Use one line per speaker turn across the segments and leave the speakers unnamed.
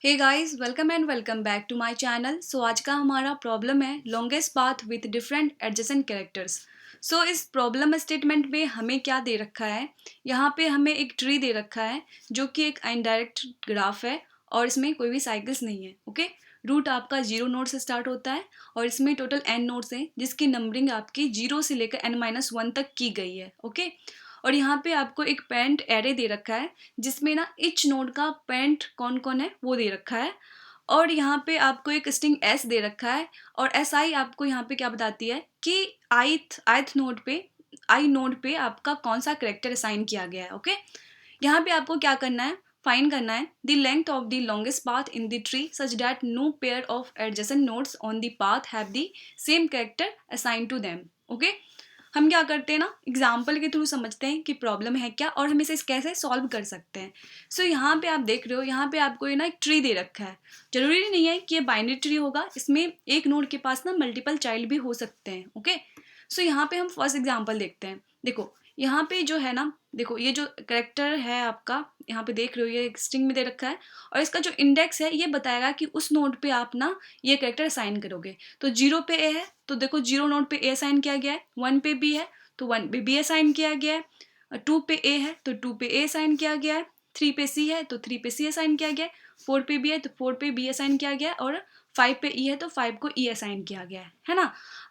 Hey guys, welcome and welcome back to my channel. So आज का हमारा problem है longest path with different adjacent characters. So इस problem statement में हमें क्या दे रखा है। यहाँ पे हमें एक ट्री दे रखा है जो कि एक इनडायरेक्ट ग्राफ है और इसमें कोई भी साइकिल्स नहीं है। ओके, रूट आपका 0 नोड से स्टार्ट होता है और इसमें टोटल n नोड्स हैं जिसकी नंबरिंग आपकी 0 से लेकर n-1 तक की गई है। ओके, और यहाँ पे आपको एक पेरेंट एरे दे रखा है जिसमें ना ईच नोड का पेरेंट कौन कौन है वो दे रखा है। और यहाँ पे आपको एक स्ट्रिंग एस दे रखा है और एस आई आपको यहाँ पे क्या बताती है कि आइथ नोड पे आपका कौन सा करेक्टर असाइन किया गया है। ओके, यहाँ पे आपको क्या करना है, फाइंड करना है the length of the longest path in the tree such that no pair of adjacent nodes on the path have the same character assign to them. Okay, हम क्या करते हैं ना, एग्जाम्पल के थ्रू समझते हैं कि प्रॉब्लम है क्या और हम इसे कैसे सॉल्व कर सकते हैं। सो यहाँ पे आप देख रहे हो, यहाँ पे आपको ये ना एक ट्री दे रखा है। जरूरी नहीं है कि ये बाइनरी ट्री होगा, इसमें एक नोड के पास ना मल्टीपल चाइल्ड भी हो सकते हैं। ओके, सो यहाँ पे हम फर्स्ट एग्जाम्पल देखते हैं। देखो यहाँ पे जो है ना, देखो ये जो करेक्टर है आपका, यहाँ पे देख रहे हो ये एक स्ट्रिंग में दे रखा है और इसका जो इंडेक्स है ये बताएगा कि उस नोड पे आप ना ये करेक्टर असाइन करोगे। तो 0 पे ए है तो देखो 0 नोड पे ए असाइन किया गया है, 1 पे बी है तो 1 पे बी असाइन किया गया है, 2 पे ए है तो 2 पे ए असाइन किया गया है, 3 पे सी है तो 3 पे सी असाइन किया गया है, 4 पे बी है तो 4 पे बी असाइन किया गया है और 5 पे ई है तो 5 को ई असाइन किया गया है ना।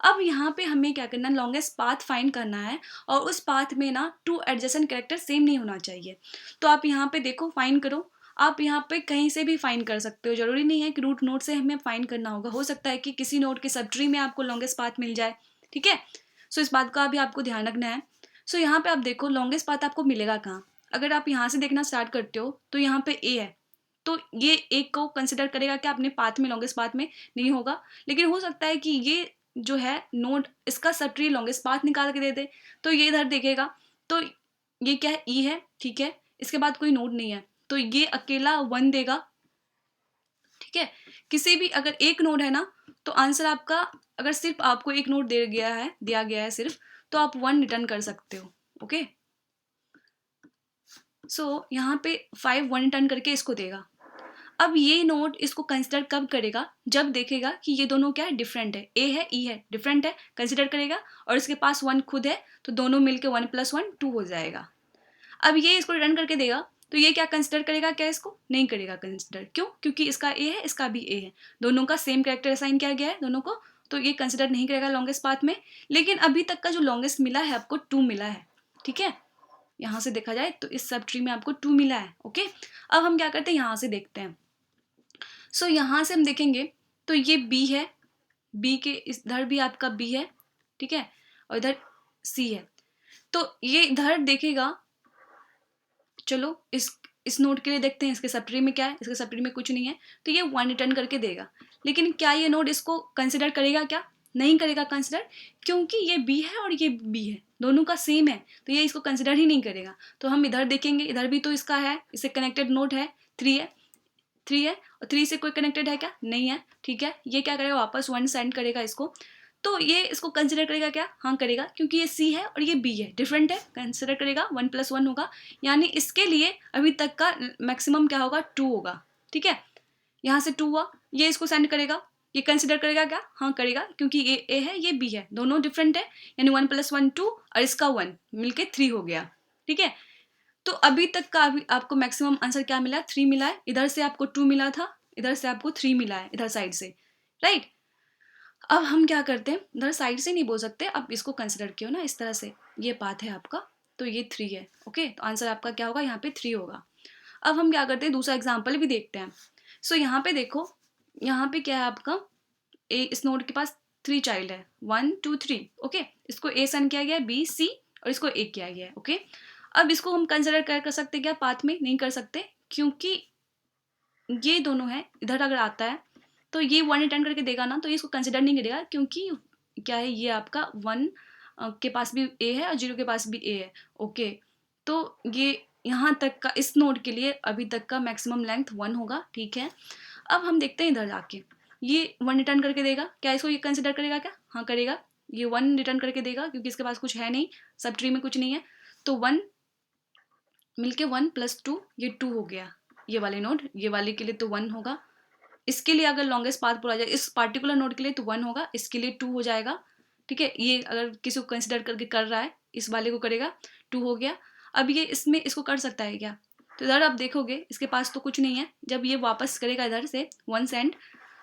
अब यहाँ पे हमें क्या करना है, लॉन्गेस्ट पाथ फाइंड करना है और उस पाथ में ना 2 एडजेसेंट कैरेक्टर सेम नहीं होना चाहिए। तो आप यहाँ पे देखो फाइंड करो, आप यहाँ पे कहीं से भी फाइंड कर सकते हो, जरूरी नहीं है कि रूट नोड से हमें फाइंड करना होगा, हो सकता है कि किसी नोड के सब ट्री में आपको लॉन्गेस्ट पाथ मिल जाए। ठीक है, सो इस बात का भी आपको ध्यान रखना है। सो यहाँ पे आप देखो लॉन्गेस्ट पाथ आपको मिलेगा कहाँ। अगर आप यहाँ से देखना स्टार्ट करते हो तो यहाँ पे ए है तो ये एक को कंसिडर करेगा कि अपने पाथ में लॉन्गेस्ट पाथ में नहीं होगा, लेकिन हो सकता है कि ये जो है नोड इसका सब ट्री लॉन्गेस्ट पाथ निकाल के दे दे तो ये इधर देखेगा तो ये क्या है, ई है। ठीक है, इसके बाद कोई नोड नहीं है तो ये अकेला 1 देगा। ठीक है, किसी भी अगर एक नोड है ना तो आंसर आपका, अगर सिर्फ आपको एक नोड दिया गया है सिर्फ, तो आप 1 रिटर्न कर सकते हो। ओके, सो यहाँ पे 5 1 रिटर्न करके इसको देगा। अब ये नोड इसको कंसिडर कब करेगा, जब देखेगा कि ये दोनों क्या है, डिफरेंट है, ए है ई है, डिफरेंट है, कंसिडर करेगा और इसके पास 1 खुद है तो दोनों मिलके 1 + 1 2 हो जाएगा। अब ये इसको रिटर्न करके देगा तो ये क्या कंसिडर करेगा, क्या इसको नहीं करेगा कंसिडर, क्यों, क्योंकि इसका ए है इसका भी ए है, दोनों का सेम कैरेक्टर असाइन किया गया है दोनों को, तो ये कंसिडर नहीं करेगा लॉन्गेस्ट पाथ में। लेकिन अभी तक का जो लॉन्गेस्ट मिला है आपको 2 मिला है। ठीक है, यहाँ से देखा जाए तो इस सब ट्री में आपको 2 मिला है। ओके, अब हम क्या करते हैं, यहाँ से देखते हैं। सो यहाँ से हम देखेंगे तो ये बी है, बी के इधर भी आपका बी है। ठीक है, और इधर सी है तो ये इधर देखेगा। चलो इस नोड के लिए देखते हैं इसके सब ट्री में क्या है, इसके सब ट्री में कुछ नहीं है तो ये 1 रिटर्न करके देगा। लेकिन क्या ये नोड इसको कंसिडर करेगा, क्या नहीं करेगा कंसिडर, क्योंकि ये बी है और ये बी है, दोनों का सेम है तो ये इसको कंसिडर ही नहीं करेगा। तो हम इधर देखेंगे, इधर भी तो इसका है, इससे कनेक्टेड नोड है 3 है, 3 है और 3 से कोई कनेक्टेड है क्या, नहीं है। ठीक है, ये क्या करेगा, वापस 1 सेंड करेगा इसको, तो ये इसको कंसिडर करेगा क्या, हाँ करेगा, क्योंकि ये सी है और ये बी है, डिफरेंट है, कंसिडर करेगा 1 + 1 होगा, यानी इसके लिए अभी तक का मैक्सिमम क्या होगा, 2 होगा। ठीक है, यहाँ से 2 हुआ, ये इसको सेंड करेगा, ये कंसिडर करेगा क्या, हाँ करेगा, क्योंकि ये ए है ये बी है, दोनों डिफरेंट है, यानी 1 + 1 2 और इसका 1 मिलके 3 हो गया। ठीक है, तो अभी तक का अभी आपको मैक्सिमम आंसर क्या मिला, 3 मिला है, इधर से आपको 2 मिला था, इधर से आपको 3 मिला है, इधर साइड से। राइट, अब हम क्या करते हैं, इधर साइड से नहीं बोल सकते, अब इसको कंसिडर किया ना इस तरह से, ये पाथ है आपका तो ये 3 है। ओके, तो आंसर आपका क्या होगा, यहाँ पे 3 होगा। अब हम क्या करते हैं, दूसरा एग्जाम्पल भी देखते हैं। सो यहाँ पे देखो, यहाँ पे क्या है आपका, ए इस नोड के पास 3 चाइल्ड है, 1 2 3। ओके, इसको ए सन किया गया है, बी सी और इसको ए किया गया है। ओके, अब इसको हम कंसिडर कर सकते क्या पाथ में, नहीं कर सकते, क्योंकि ये दोनों है, इधर अगर आता है तो ये 1 रिटर्न करके देगा ना, तो ये इसको कंसिडर नहीं करेगा, क्योंकि क्या है, ये आपका 1 के पास भी ए है और 0 के पास भी ए है। ओके, तो ये यहाँ तक का इस नोड के लिए अभी तक का मैक्सिमम लेंथ 1 होगा। ठीक है, अब हम देखते हैं इधर जाके, ये 1 रिटर्न करके देगा, क्या इसको ये कंसिडर करेगा, क्या हाँ करेगा, ये 1 रिटर्न करके देगा क्योंकि इसके पास कुछ है नहीं, सब ट्री में कुछ नहीं है, तो 1 मिलके 1 + 2 ये 2 हो गया। ये वाले नोड, ये वाले के लिए तो 1 होगा, इसके लिए अगर लॉन्गेस्ट पाथ बोला जाए इस पार्टिकुलर नोड के लिए तो 1 होगा, इसके लिए 2 हो जाएगा, ठीक है। ये अगर किसी को कंसिडर करके कर रहा है, इस वाले को करेगा, 2 हो गया। अब ये इसमें इसको कर सकता है क्या? तो इधर आप देखोगे इसके पास तो कुछ नहीं है, जब ये वापस करेगा इधर से 1 सेंड,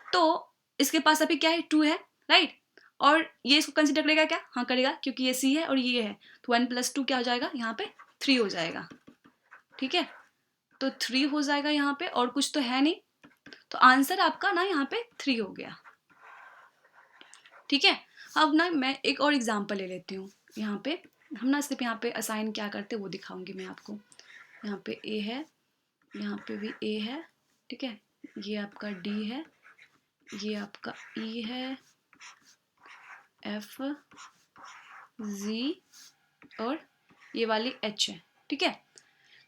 तो इसके पास अभी क्या है, 2 है, राइट। और ये इसको कंसिडर करेगा क्या? हाँ करेगा, क्योंकि ये सी है और ये है, तो 1 + 2 क्या हो जाएगा यहाँ पे, 3 हो जाएगा, ठीक है। तो 3 हो जाएगा यहाँ पे, और कुछ तो है नहीं, तो आंसर आपका ना यहाँ पे 3 हो गया, ठीक है। अब ना मैं एक और एग्जांपल ले लेती हूँ। यहाँ पे हम ना सिर्फ यहाँ पे असाइन क्या करते हैं वो दिखाऊंगी मैं आपको। यहाँ पे ए है, यहाँ पे भी ए है, ठीक है, ये आपका डी है, ये आपका ई है, एफ, जी और ये वाली एच है, ठीक है।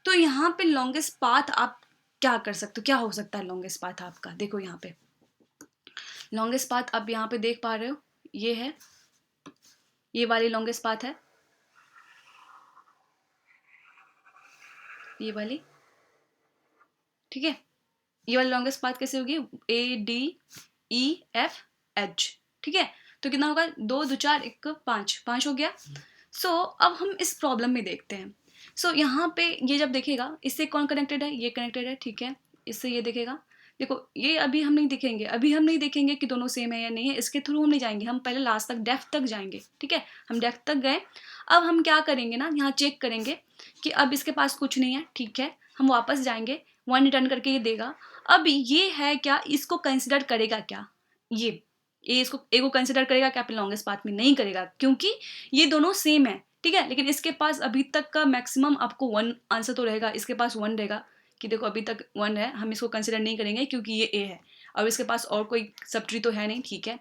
तो यहाँ पे लॉन्गेस्ट पाथ आप क्या कर सकते हो, क्या हो सकता है लॉन्गेस्ट पाथ आपका? देखो यहाँ पे लॉन्गेस्ट पाथ आप यहाँ पे देख पा रहे हो, ये है, ये वाली लॉन्गेस्ट पाथ है, ये वाली, ठीक है। ये वाली लॉन्गेस्ट पाथ कैसे होगी, A D E F H, ठीक है। तो कितना होगा, 2 2 4 1 5, 5 हो गया। अब हम इस प्रॉब्लम में देखते हैं। यहाँ पे ये जब देखेगा, इससे कौन कनेक्टेड है, ये कनेक्टेड है, ठीक है। इससे ये देखेगा, देखो ये अभी हम नहीं देखेंगे, अभी हम नहीं देखेंगे कि दोनों सेम है या नहीं है, इसके थ्रू हम नहीं जाएंगे, हम पहले लास्ट तक डेप्थ तक जाएंगे, ठीक है। हम डेप्थ तक गए, अब हम क्या करेंगे ना, यहाँ चेक करेंगे कि अब इसके पास कुछ नहीं है, ठीक है। हम वापस जाएंगे, 1 रिटर्न करके ये देगा। अब ये है क्या, इसको कंसिडर करेगा क्या, ये इसको ए को कंसिडर करेगा क्या अपने लॉन्गेस्ट पाथ में? नहीं करेगा, क्योंकि ये दोनों सेम है, ठीक है। लेकिन इसके पास अभी तक का मैक्सिमम आपको 1 आंसर तो रहेगा, इसके पास 1 रहेगा कि देखो अभी तक 1 है, हम इसको कंसिडर नहीं करेंगे क्योंकि ये ए है, और इसके पास और कोई सब ट्री तो है नहीं, ठीक है।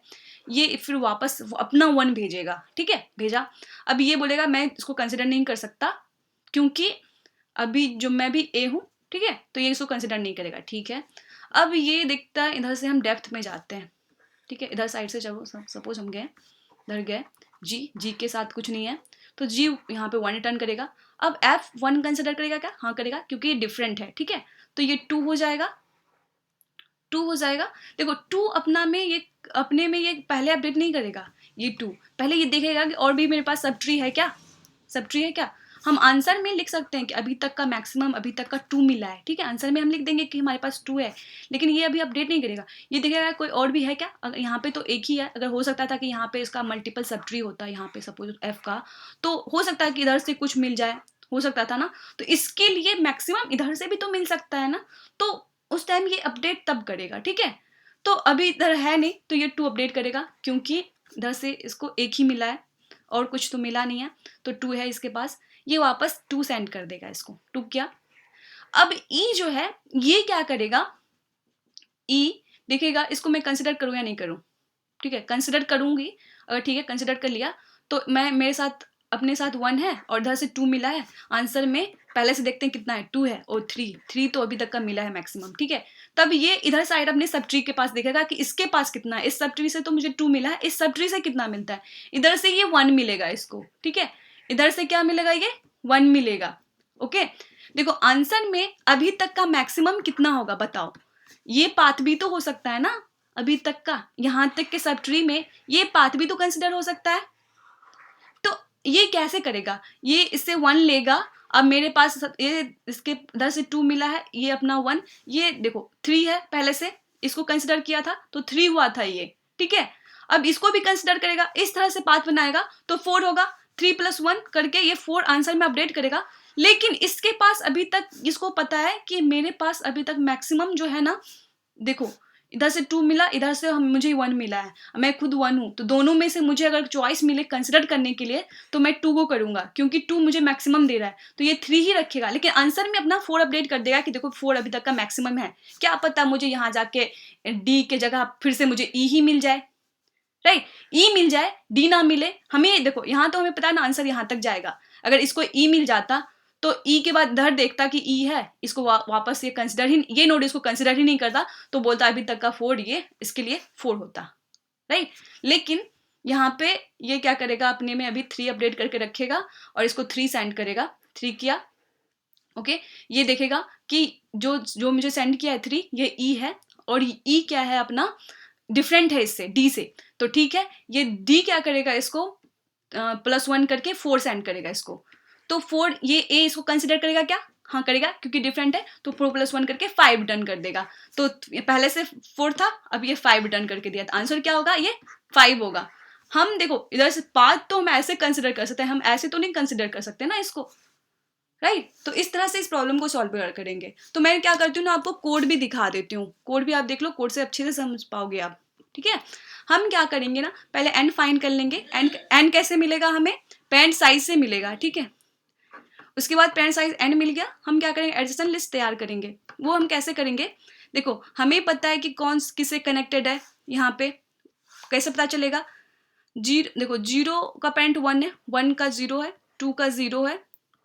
ये फिर वापस अपना 1 भेजेगा, ठीक है, भेजा। अब ये बोलेगा मैं इसको कंसिडर नहीं कर सकता क्योंकि अभी जो मैं भी ए हूँ, ठीक है, तो ये इसको कंसिडर नहीं करेगा, ठीक है। अब ये दिखता है, इधर से हम डेप्थ में जाते हैं, ठीक है, इधर साइड से चलो, सपोज हम गए, इधर गए, जी के साथ कुछ नहीं है, तो जी यहाँ पे 1 रिटर्न करेगा। अब एफ 1 कंसिडर करेगा क्या? हाँ करेगा, क्योंकि ये डिफरेंट है, ठीक है। तो ये 2 हो जाएगा, 2 हो जाएगा। देखो 2 अपने में ये पहले अपडेट नहीं करेगा, ये 2 पहले ये देखेगा कि और भी मेरे पास सब ट्री है क्या, सब ट्री है क्या। हम आंसर में लिख सकते हैं कि अभी तक का मैक्सिमम अभी तक का 2 मिला है, ठीक है। आंसर में हम लिख देंगे कि हमारे पास 2 है, लेकिन ये अभी अपडेट नहीं करेगा, ये देखेगा कोई और भी है क्या। अगर यहाँ पे तो एक ही है, अगर हो सकता था कि यहाँ पे इसका मल्टीपल सब ट्री होता है, यहाँ पे सपोज एफ का, तो हो सकता है कि इधर से कुछ मिल जाए, हो सकता था ना। तो इसके लिए मैक्सिमम इधर से भी तो मिल सकता है ना, तो उस टाइम ये अपडेट तब करेगा, ठीक है। तो अभी इधर है नहीं, तो ये 2 अपडेट करेगा, क्योंकि इधर से इसको एक ही मिला है और कुछ तो मिला नहीं है, तो 2 है इसके पास, ये वापस 2 सेंड कर देगा इसको, 2 क्या। अब ई जो है ये क्या करेगा, ई देखेगा इसको मैं कंसिडर करूँ या नहीं करूँ, ठीक है, कंसिडर करूँगी, अगर ठीक है कंसिडर कर लिया तो मैं मेरे साथ अपने साथ 1 है और इधर से 2 मिला है, आंसर में पहले से देखते हैं कितना है, 2 है और 3 तो अभी तक का मिला है मैक्सिमम, ठीक है। तब ये इधर साइड अपने सब ट्री के पास देखेगा कि इसके पास कितना है, इस सब ट्री से तो मुझे 2 मिला है, इस सब ट्री से कितना मिलता है, इधर से ये 1 मिलेगा इसको, ठीक है। इधर से क्या मिलेगा, ये 1 मिलेगा, ओके। देखो आंसर में अभी तक का मैक्सिमम कितना होगा बताओ, ये पाथ भी तो हो सकता है ना, अभी तक का यहाँ तक के सब ट्री में ये पाथ भी तो कंसिडर हो सकता है। तो ये कैसे करेगा, ये इससे 1 लेगा, अब मेरे पास ये इसके इधर से 2 मिला है, ये अपना 1, ये देखो 3 है, पहले से इसको कंसिडर किया था तो 3 हुआ था ये, ठीक है। अब इसको भी कंसिडर करेगा, इस तरह से पाथ बनाएगा तो 4 होगा, 3 + 1 करके ये 4 आंसर में अपडेट करेगा। लेकिन इसके पास अभी तक, इसको पता है कि मेरे पास अभी तक मैक्सिमम जो है ना, देखो इधर से 2 मिला, इधर से मुझे 1 मिला है, मैं खुद 1 हूँ, तो दोनों में से मुझे अगर चॉइस मिले कंसिडर करने के लिए तो मैं 2 को करूंगा, क्योंकि 2 मुझे मैक्सिमम दे रहा है, तो ये 3 ही रखेगा। लेकिन आंसर में अपना 4 अपडेट कर देगा कि देखो 4 अभी तक का मैक्सिमम है, क्या पता मुझे यहाँ जाके डी के जगह फिर से मुझे ई ही मिल जाए, राइट। ई मिल जाए, डी ना मिले, हमें देखो यहाँ तो हमें पता है ना आंसर यहाँ तक जाएगा, अगर इसको ई मिल जाता तो ई के बाद इधर देखता कि ई है, इसको वापस ये कंसिडर ही, ये नोड इसको कंसिडर ही नहीं करता, तो बोलता अभी तक का 4 ये इसके लिए 4 होता, राइट। लेकिन यहाँ पे ये क्या करेगा, अपने में अभी 3 अपडेट करके रखेगा और इसको 3 सेंड करेगा, 3 किया, ओके, ये देखेगा कि जो जो मुझे सेंड किया है 3 ये ई है, और ई क्या है अपना, डिफरेंट है इससे, डी से। तो ठीक है, ये डी क्या करेगा, इसको +1 करके 4 सेंड करेगा इसको। तो 4 ये ए इसको कंसिडर करेगा क्या, हाँ करेगा, क्योंकि डिफरेंट है। तो 4 + 1 करके 5 रिटर्न कर देगा। तो पहले से 4 था, अब ये 5 रिटर्न करके दिया, तो आंसर क्या होगा, ये 5 होगा। हम देखो इधर से पाथ तो हम ऐसे कंसिडर कर सकते हैं, हम ऐसे तो नहीं कंसिडर कर सकते ना इसको, राइट। तो इस तरह से इस प्रॉब्लम को सॉल्व करेंगे। तो मैं क्या करती हूँ ना, आपको कोड भी दिखा देती हूँ, कोड भी आप देख लो, कोड से अच्छे से समझ पाओगे आप, ठीक है। हम क्या करेंगे ना, पहले एन फाइंड कर लेंगे। एन कैसे मिलेगा हमें, पेरेंट साइज से मिलेगा, ठीक है। उसके बाद पेरेंट साइज एन मिल गया, हम क्या करेंगे, एडजेसेंट लिस्ट तैयार करेंगे। वो हम कैसे करेंगे, देखो हमें पता है कि कौन किससे कनेक्टेड है, यहाँ पे कैसे पता चलेगा, जीरो, देखो 0 का पेरेंट 1 है, 1 का 0 है, 2 का 0 है,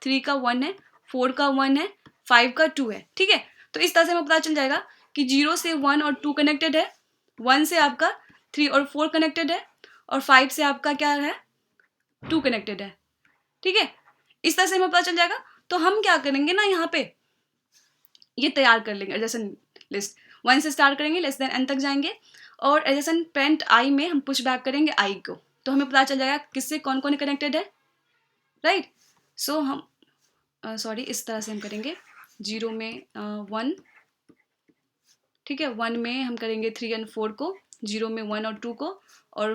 3 का 1 है, 4 का 1 है, 5 का 2 है, ठीक है। तो इस तरह से हमें पता चल जाएगा कि 0 से 1 और 2 कनेक्टेड है, 1 से आपका 3 और 4 कनेक्टेड है, और 5 से आपका क्या है, 2 कनेक्टेड है, ठीक है। इस तरह से हमें पता चल जाएगा। तो हम क्या करेंगे ना, यहाँ पे ये तैयार कर लेंगे एडजेसेंट लिस्ट, 1 से स्टार्ट करेंगे, लेस देन n तक जाएंगे, और एडजेसेंट पेरेंट i में हम पुश बैक करेंगे i को। तो हमें पता चल जाएगा किससे कौन कौन कनेक्टेड है, राइट। सो हम सॉरी इस तरह से हम करेंगे, 0 में 1, ठीक है, 1 में हम करेंगे 3 और 4 को, 0 में 1 और 2 को, और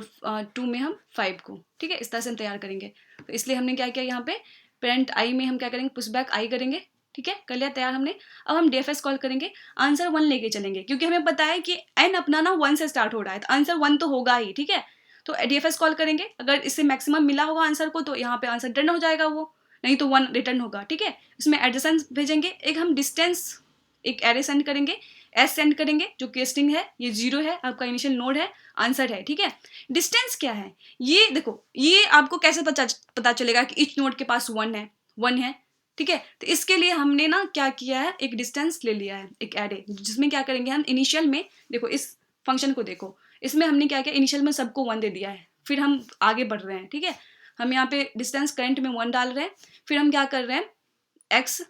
2 में हम 5 को, ठीक है। इस तरह से हम तैयार करेंगे। तो इसलिए हमने क्या किया, यहाँ पे पेरेंट आई में हम क्या करेंगे, पुश बैक आई करेंगे, ठीक है, कर लिया तैयार हमने। अब हम डीएफएस कॉल करेंगे, आंसर 1 लेके चलेंगे, क्योंकि हमें पता है कि एन अपना ना 1 से स्टार्ट हो रहा है, तो आंसर 1 तो होगा ही, ठीक है। तो डीएफएस कॉल करेंगे, अगर इससे मैक्सिमम मिला होगा आंसर को, तो यहाँ पे आंसर रिटर्न हो जाएगा, वो नहीं तो 1 रिटर्न होगा, ठीक है। इसमें एडजेसेंट भेजेंगे, एक हम डिस्टेंस, एक एरे सेंड करेंगे, एस सेंड करेंगे, जो कि स्ट्रिंग है, ये 0 है, आपका इनिशियल नोड है, आंसर है, ठीक है। डिस्टेंस क्या है, ये देखो, ये आपको कैसे पता चलेगा कि इच नोड के पास 1 है, ठीक है। तो इसके लिए हमने ना क्या किया है, एक डिस्टेंस ले लिया है, एक एरे, जिसमें क्या करेंगे हम इनिशियल में, देखो इस फंक्शन को देखो, इसमें हमने क्या किया, इनिशियल में सबको 1 दे दिया है, फिर हम आगे बढ़ रहे हैं, ठीक है। हम यहाँ पे डिस्टेंस करंट में 1 डाल रहे हैं, फिर हम क्या कर रहे हैं, एक्स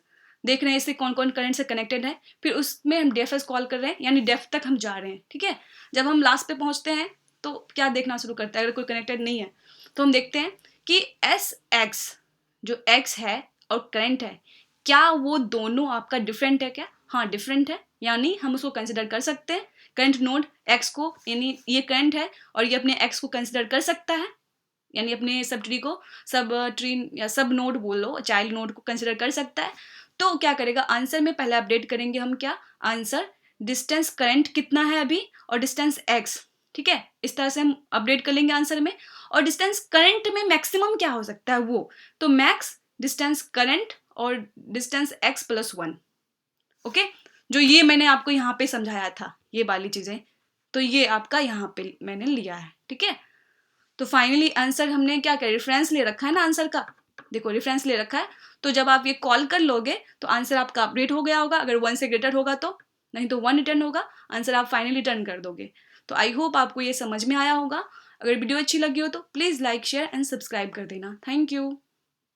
देख रहे हैं इससे कौन कौन करंट से कनेक्टेड है, फिर उसमें हम डेफ कॉल कर रहे हैं, यानी डेफ तक हम जा रहे हैं, ठीक है। जब हम लास्ट पे पहुंचते हैं तो क्या देखना शुरू करता है, अगर कोई कनेक्टेड नहीं है तो हम देखते हैं कि एस एक्स, जो एक्स है और करंट है, क्या वो दोनों आपका डिफरेंट है क्या, हाँ डिफरेंट है, यानी हम उसको कंसिडर कर सकते हैं, करंट नोड एक्स को, यानी ये करंट है और ये अपने एक्स को कंसिडर कर सकता है, यानी अपने सब ट्री को, सब ट्री या सब नोड बोल लो, चाइल्ड नोड को कंसिडर कर सकता है। तो क्या करेगा, आंसर में पहले अपडेट करेंगे हम, क्या आंसर, डिस्टेंस करंट कितना है अभी, और डिस्टेंस एक्स, ठीक है। इस तरह से हम अपडेट कर लेंगे आंसर में। और डिस्टेंस करंट में मैक्सिमम क्या हो सकता है वो, तो मैक्स डिस्टेंस करंट और डिस्टेंस एक्स +1, ओके। जो ये मैंने आपको यहाँ पे समझाया था, ये वाली चीजें, तो ये आपका यहाँ पे मैंने लिया है, ठीक है। तो फाइनली आंसर हमने क्या किया, रेफरेंस ले रखा है ना आंसर का, देखो रेफरेंस ले रखा है, तो जब आप ये कॉल कर लोगे तो आंसर आपका अपडेट हो गया होगा, अगर 1 से ग्रेटर होगा तो, नहीं तो 1 रिटर्न होगा, आंसर आप फाइनली रिटर्न कर दोगे। तो आई होप आपको ये समझ में आया होगा। अगर वीडियो अच्छी लगी हो तो please like share and subscribe कर देना। Thank you.